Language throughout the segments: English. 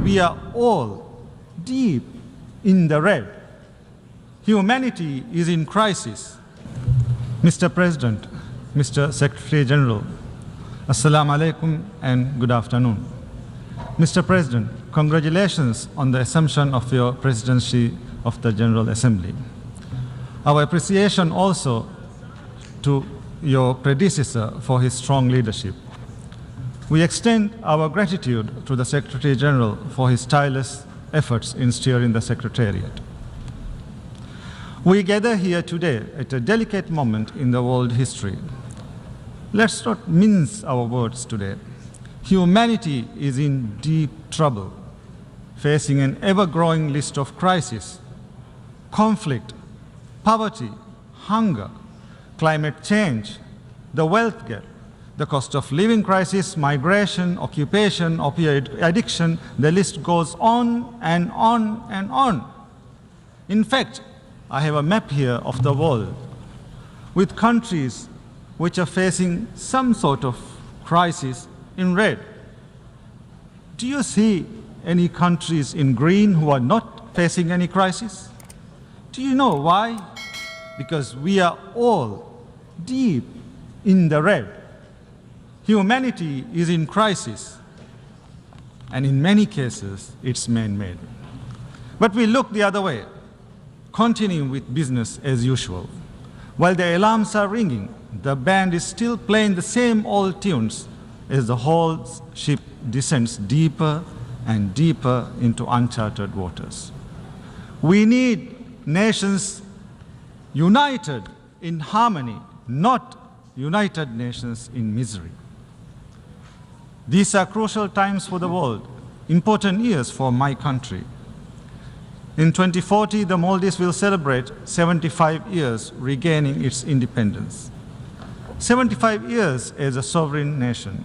we are all deep in the red. Humanity is in crisis. Mr. President, Mr. Secretary General, Assalamu alaikum and good afternoon. Mr. President, congratulations on the assumption of your presidency of the General Assembly. Our appreciation also to your predecessor for his strong leadership. We extend our gratitude to the Secretary General for his tireless efforts in steering the Secretariat. We gather here today at a delicate moment in the world history. Let's not mince our words today. Humanity is in deep trouble, facing an ever-growing list of crises: conflict, poverty, hunger, climate change, the wealth gap, the cost of living crisis, migration, occupation, opioid addiction. The list goes on and on and on. In fact, I have a map here of the world with countries which are facing some sort of crisis in red. Do you see any countries in green who are not facing any crisis? Do you know why? Because we are all deep in the red. Humanity is in crisis, and in many cases, it's man-made. But we look the other way, continuing with business as usual. While the alarms are ringing, the band is still playing the same old tunes as the whole ship descends deeper and deeper into uncharted waters. We need nations united in harmony, not United Nations in misery. These are crucial times for the world, important years for my country. In 2040, the Maldives will celebrate 75 years regaining its independence. 75 years as a sovereign nation.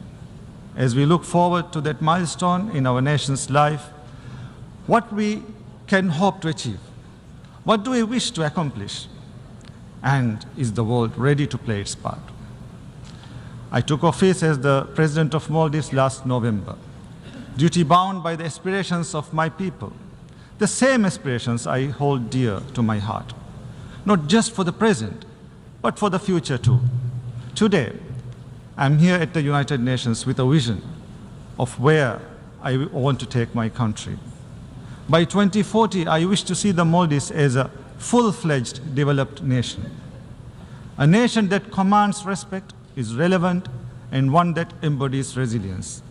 As we look forward to that milestone in our nation's life, what we can hope to achieve? What do we wish to accomplish? And is the world ready to play its part? I took office as the President of Maldives last November, duty-bound by the aspirations of my people, the same aspirations I hold dear to my heart, not just for the present, but for the future too. Today, I'm here at the United Nations with a vision of where I want to take my country. By 2040, I wish to see the Maldives as a full-fledged developed nation, a nation that commands respect, is relevant, and one that embodies resilience,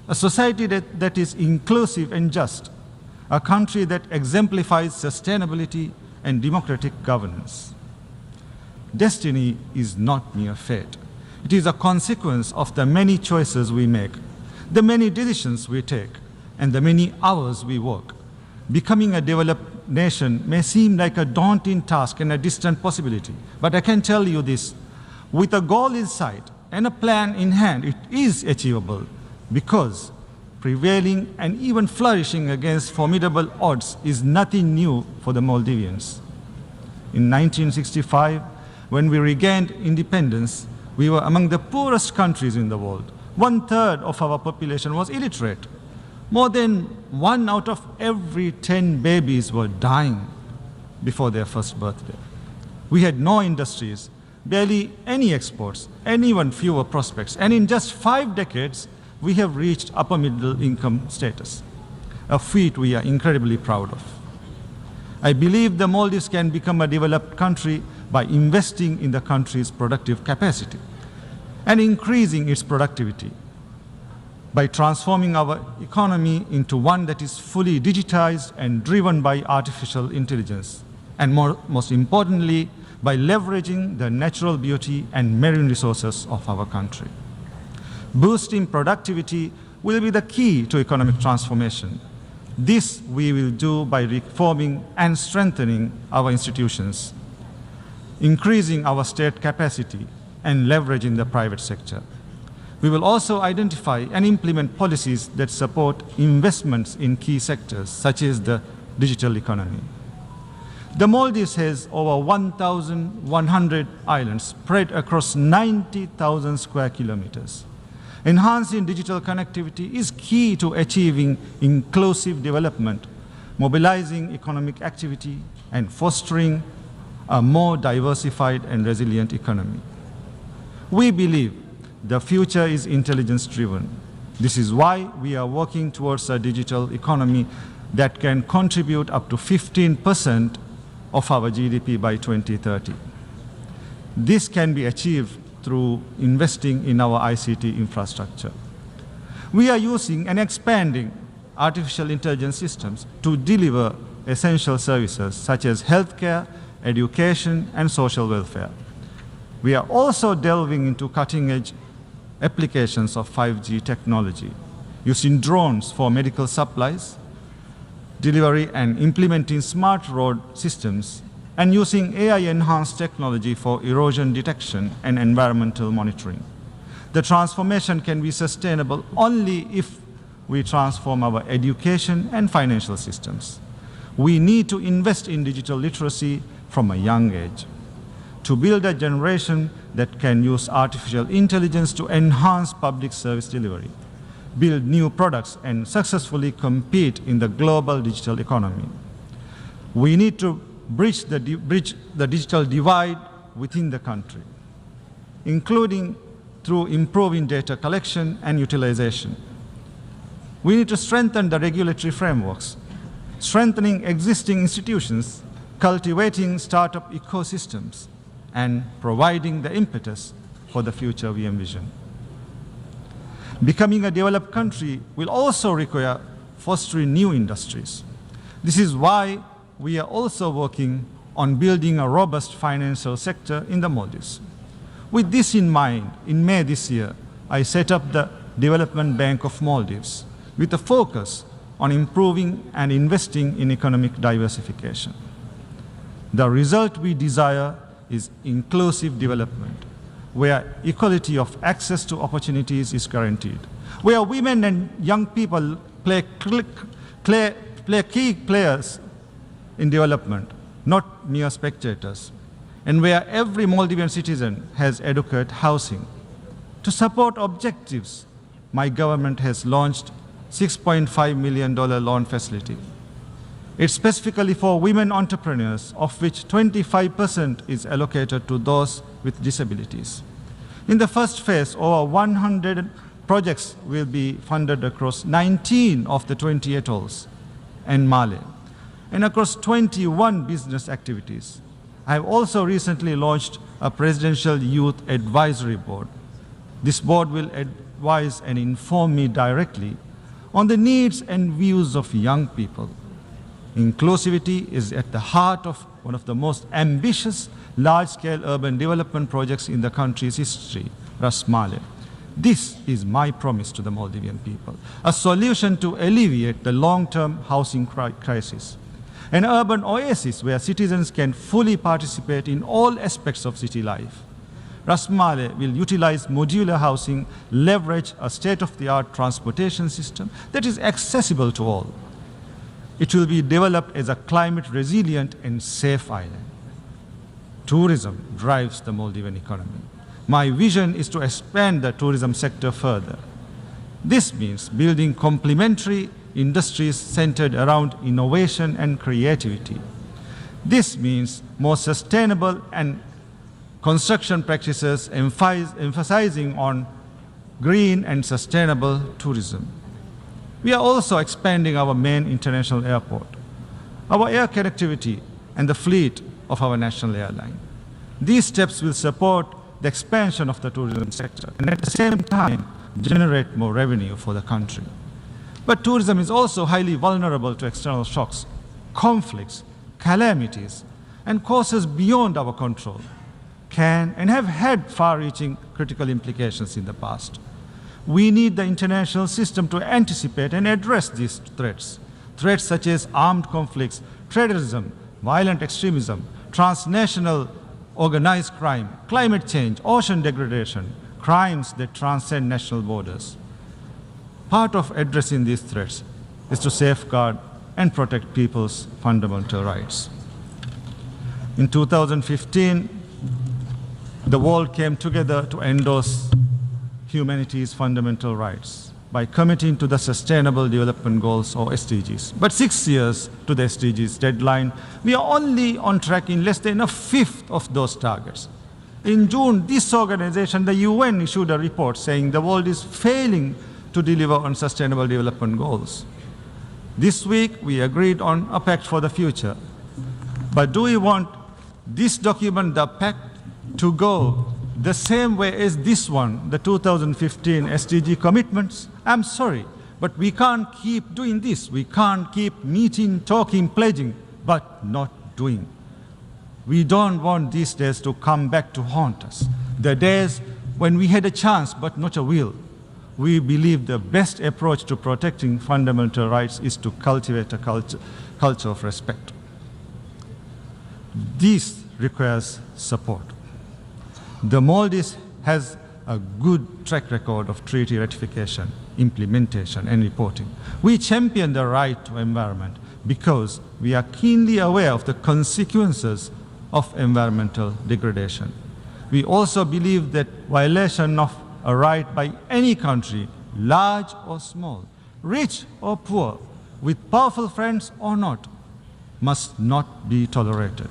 a society that is inclusive and just, a country that exemplifies sustainability and democratic governance. Destiny is not mere fate. It is a consequence of the many choices we make, the many decisions we take, and the many hours we work. Becoming a developed nation may seem like a daunting task and a distant possibility, but I can tell you this, with a goal in sight and a plan in hand, it is achievable, because prevailing and even flourishing against formidable odds is nothing new for the Maldivians. In 1965, when we regained independence, we were among the poorest countries in the world. 1/3 of our population was illiterate. More than 1 out of every 10 babies were dying before their first birthday. We had no industries, barely any exports, and even fewer prospects. And in just 5 decades, we have reached upper middle income status, a feat we are incredibly proud of. I believe the Maldives can become a developed country by investing in the country's productive capacity and increasing its productivity, by transforming our economy into one that is fully digitized and driven by artificial intelligence, and most importantly, by leveraging the natural beauty and marine resources of our country. Boosting productivity will be the key to economic transformation. This we will do by reforming and strengthening our institutions, increasing our state capacity, and leveraging the private sector. We will also identify and implement policies that support investments in key sectors, such as the digital economy. The Maldives has over 1,100 islands spread across 90,000 square kilometers. Enhancing digital connectivity is key to achieving inclusive development, mobilizing economic activity, and fostering a more diversified and resilient economy. We believe the future is intelligence-driven. This is why we are working towards a digital economy that can contribute up to 15% of our GDP by 2030. This can be achieved through investing in our ICT infrastructure. We are using and expanding artificial intelligence systems to deliver essential services such as healthcare, education, and social welfare. We are also delving into cutting-edge applications of 5G technology, using drones for medical supplies, delivery, and implementing smart road systems, and using AI-enhanced technology for erosion detection and environmental monitoring. The transformation can be sustainable only if we transform our education and financial systems. We need to invest in digital literacy from a young age to build a generation that can use artificial intelligence to enhance public service delivery, build new products, and successfully compete in the global digital economy. We need to bridge the digital divide within the country, including through improving data collection and utilization. We need to strengthen the regulatory frameworks, strengthening existing institutions, cultivating startup ecosystems, and providing the impetus for the future we envision. Becoming a developed country will also require fostering new industries. This is why we are also working on building a robust financial sector in the Maldives. With this in mind, in May this year, I set up the Development Bank of Maldives with a focus on improving and investing in economic diversification. The result we desire is inclusive development, where equality of access to opportunities is guaranteed, where women and young people play key players in development, not mere spectators, and where every Maldivian citizen has adequate housing. To support objectives, my government has launched $6.5 million loan facility. It's specifically for women entrepreneurs, of which 25% is allocated to those with disabilities. In the first phase, over 100 projects will be funded across 19 of the 20 atolls and Male, and across 21 business activities. I have also recently launched a Presidential Youth Advisory Board. This board will advise and inform me directly on the needs and views of young people. Inclusivity is at the heart of one of the most ambitious large-scale urban development projects in the country's history, Ras Male. This is my promise to the Maldivian people, a solution to alleviate the long-term housing crisis, an urban oasis where citizens can fully participate in all aspects of city life. Ras Male will utilize modular housing, leverage a state-of-the-art transportation system that is accessible to all. It will be developed as a climate-resilient and safe island. Tourism drives the Maldivian economy. My vision is to expand the tourism sector further. This means building complementary industries centered around innovation and creativity. This means more sustainable and construction practices emphasizing on green and sustainable tourism. We are also expanding our main international airport, our air connectivity, and the fleet of our national airline. These steps will support the expansion of the tourism sector and at the same time generate more revenue for the country. But tourism is also highly vulnerable to external shocks, conflicts, calamities, and causes beyond our control can and have had far-reaching critical implications in the past. We need the international system to anticipate and address these threats. Threats such as armed conflicts, terrorism, violent extremism, transnational organized crime, climate change, ocean degradation, crimes that transcend national borders. Part of addressing these threats is to safeguard and protect people's fundamental rights. In 2015, the world came together to endorse humanity's fundamental rights by committing to the Sustainable Development Goals, or SDGs. But 6 years to the SDGs deadline, we are only on track in less than a fifth of those targets. In June, this organization, the UN, issued a report saying the world is failing to deliver on Sustainable Development Goals. This week, we agreed on a pact for the future. But do we want this document, the pact, to go the same way as this one, the 2015 SDG commitments? I'm sorry, but we can't keep doing this. We can't keep meeting, talking, pledging, but not doing. We don't want these days to come back to haunt us. The days when we had a chance but not a will. We believe the best approach to protecting fundamental rights is to cultivate a culture of respect. This requires support. The Maldives has a good track record of treaty ratification, implementation, and reporting. We champion the right to environment because we are keenly aware of the consequences of environmental degradation. We also believe that violation of a right by any country, large or small, rich or poor, with powerful friends or not, must not be tolerated.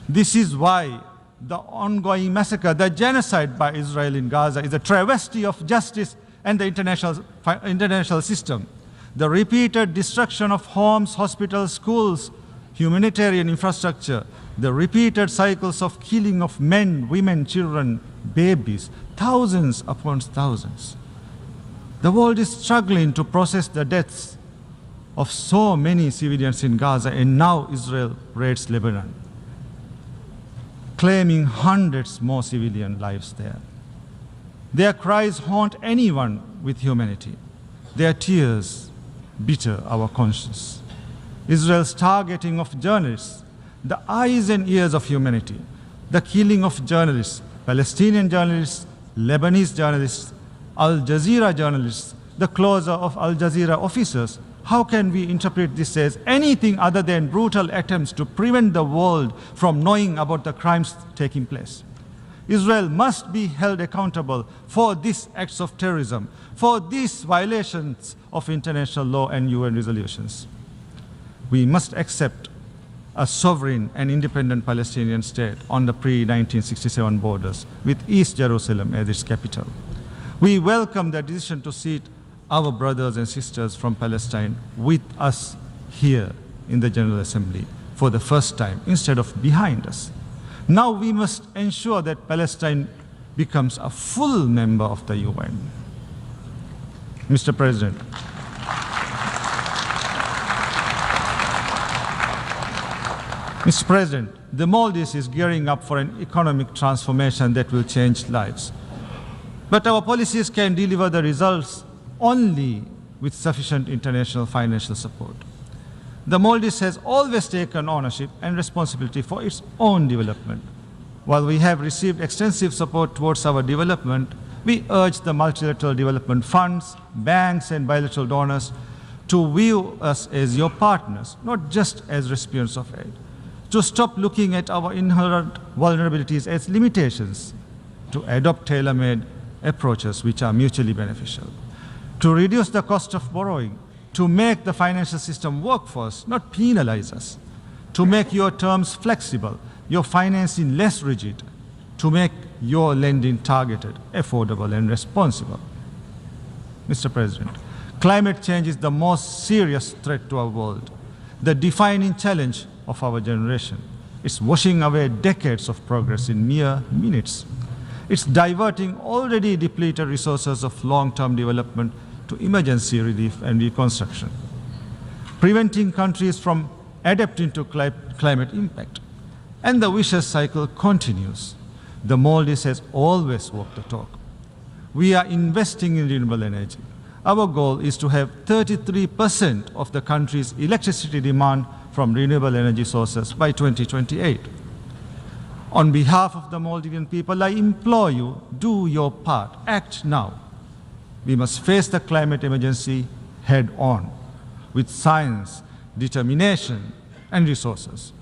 This is why the ongoing massacre, the genocide by Israel in Gaza, is a travesty of justice and the international system. The repeated destruction of homes, hospitals, schools, humanitarian infrastructure, the repeated cycles of killing of men, women, children, babies, thousands upon thousands. The world is struggling to process the deaths of so many civilians in Gaza, and now Israel raids Lebanon, claiming hundreds more civilian lives there. Their cries haunt anyone with humanity. Their tears bitter our conscience. Israel's targeting of journalists, the eyes and ears of humanity, the killing of journalists, Palestinian journalists, Lebanese journalists, Al Jazeera journalists, the closure of Al Jazeera officers. How can we interpret this as anything other than brutal attempts to prevent the world from knowing about the crimes taking place? Israel must be held accountable for these acts of terrorism, for these violations of international law and UN resolutions. We must accept a sovereign and independent Palestinian state on the pre-1967 borders with East Jerusalem as its capital. We welcome the decision to seat our brothers and sisters from Palestine with us here in the General Assembly for the first time instead of behind us. Now we must ensure that Palestine becomes a full member of the UN. Mr. President, Mr. President, the Maldives is gearing up for an economic transformation that will change lives. But our policies can deliver the results only with sufficient international financial support. The Maldives has always taken ownership and responsibility for its own development. While we have received extensive support towards our development, we urge the multilateral development funds, banks, and bilateral donors to view us as your partners, not just as recipients of aid, to stop looking at our inherent vulnerabilities as limitations, to adopt tailor-made approaches which are mutually beneficial, to reduce the cost of borrowing, to make the financial system work for us, not penalize us, to make your terms flexible, your financing less rigid, to make your lending targeted, affordable, and responsible. Mr. President, climate change is the most serious threat to our world, the defining challenge of our generation. It's washing away decades of progress in mere minutes. It's diverting already depleted resources of long-term development to emergency relief and reconstruction, preventing countries from adapting to climate impact. And the vicious cycle continues. The Maldives has always walked the talk. We are investing in renewable energy. Our goal is to have 33% of the country's electricity demand from renewable energy sources by 2028. On behalf of the Maldivian people, I implore you, do your part, act now. We must face the climate emergency head on with science, determination, and resources.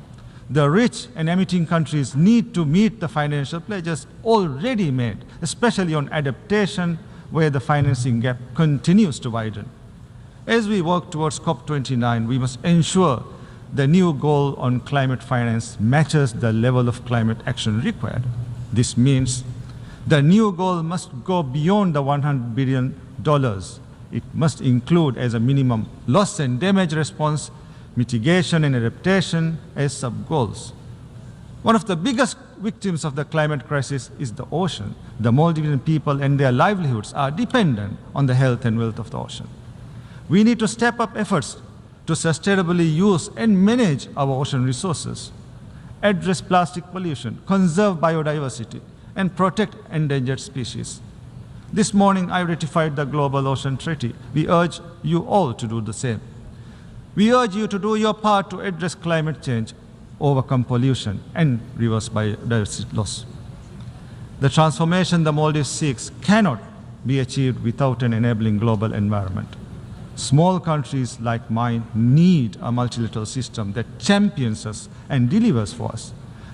The rich and emitting countries need to meet the financial pledges already made, especially on adaptation, where the financing gap continues to widen. As we work towards COP29, we must ensure the new goal on climate finance matches the level of climate action required. This means the new goal must go beyond the $100 billion. It must include as a minimum loss and damage response, mitigation and adaptation as sub-goals. One of the biggest victims of the climate crisis is the ocean. The Maldivian people and their livelihoods are dependent on the health and wealth of the ocean. We need to step up efforts to sustainably use and manage our ocean resources, address plastic pollution, conserve biodiversity, and protect endangered species. This morning, I ratified the Global Ocean Treaty. We urge you all to do the same. We urge you to do your part to address climate change, overcome pollution, and reverse biodiversity loss. The transformation the Maldives seeks cannot be achieved without an enabling global environment. Small countries like mine need a multilateral system that champions us and delivers for us.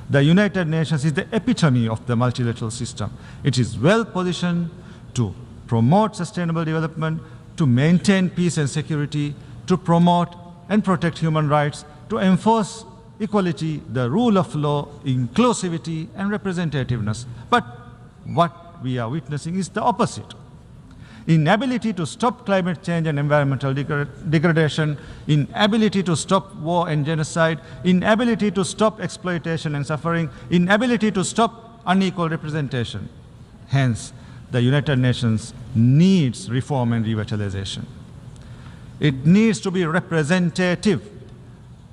The United Nations is the epitome of the multilateral system. It is well positioned to promote sustainable development, to maintain peace and security, to promote and protect human rights, to enforce equality, the rule of law, inclusivity, and representativeness. But what we are witnessing is the opposite. Inability to stop climate change and environmental degradation, inability to stop war and genocide, inability to stop exploitation and suffering, inability to stop unequal representation. Hence, the United Nations needs reform and revitalization. It needs to be representative.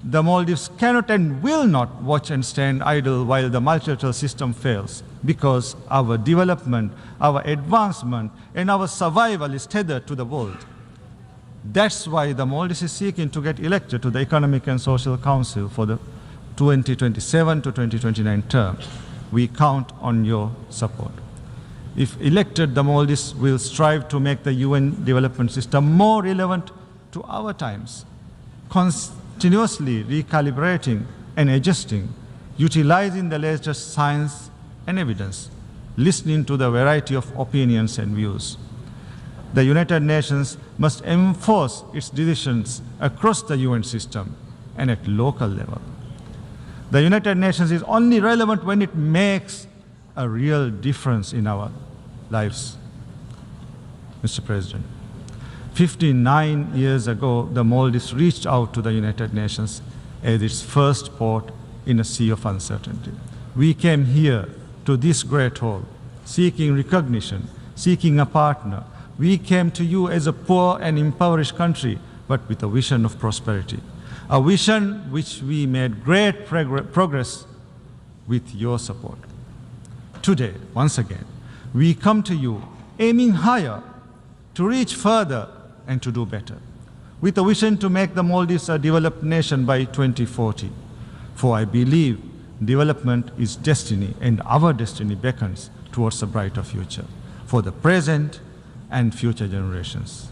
The Maldives cannot and will not watch and stand idle while the multilateral system fails, because our development, our advancement, and our survival is tethered to the world. That's why the Maldives is seeking to get elected to the Economic and Social Council for the 2027 to 2029 term. We count on your support. If elected, the Maldives will strive to make the UN development system more relevant to our times, continuously recalibrating and adjusting, utilizing the latest science and evidence, listening to the variety of opinions and views. The United Nations must enforce its decisions across the UN system and at local level. The United Nations is only relevant when it makes a real difference in our lives. Mr. President, 59 years ago, the Maldives reached out to the United Nations as its first port in a sea of uncertainty. We came here to this great hall, seeking recognition, seeking a partner. We came to you as a poor and impoverished country, but with a vision of prosperity, a vision which we made great progress with your support. Today, once again, we come to you aiming higher, to reach further, and to do better, with a vision to make the Maldives a developed nation by 2040. For I believe development is destiny, and our destiny beckons towards a brighter future for the present and future generations.